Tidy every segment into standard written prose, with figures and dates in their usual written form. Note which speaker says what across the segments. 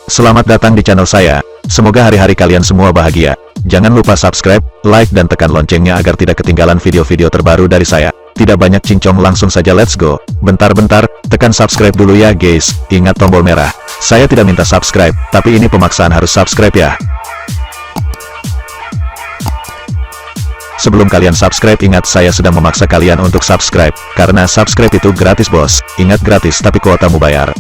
Speaker 1: Selamat datang di channel saya. Semoga hari-hari kalian semua bahagia. Jangan lupa subscribe, like dan tekan loncengnya agar tidak ketinggalan video-video terbaru dari saya. Tidak banyak cincong, langsung saja let's go. Bentar-bentar, tekan subscribe dulu ya guys. Ingat tombol merah. Saya tidak minta subscribe, tapi ini pemaksaan harus subscribe ya. Sebelum kalian subscribe, ingat saya sedang memaksa kalian untuk subscribe. Karena subscribe itu gratis bos. Ingat gratis tapi kuotamu bayar.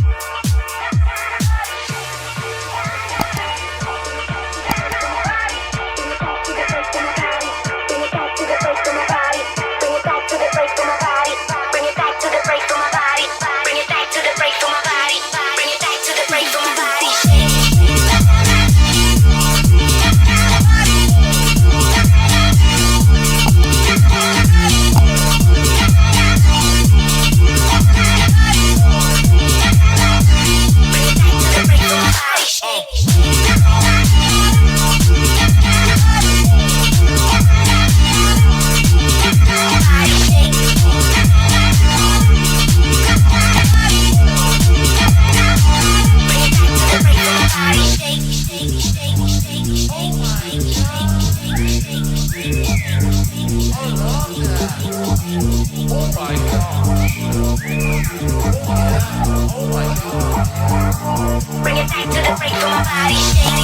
Speaker 2: Bring it back to the break for my body.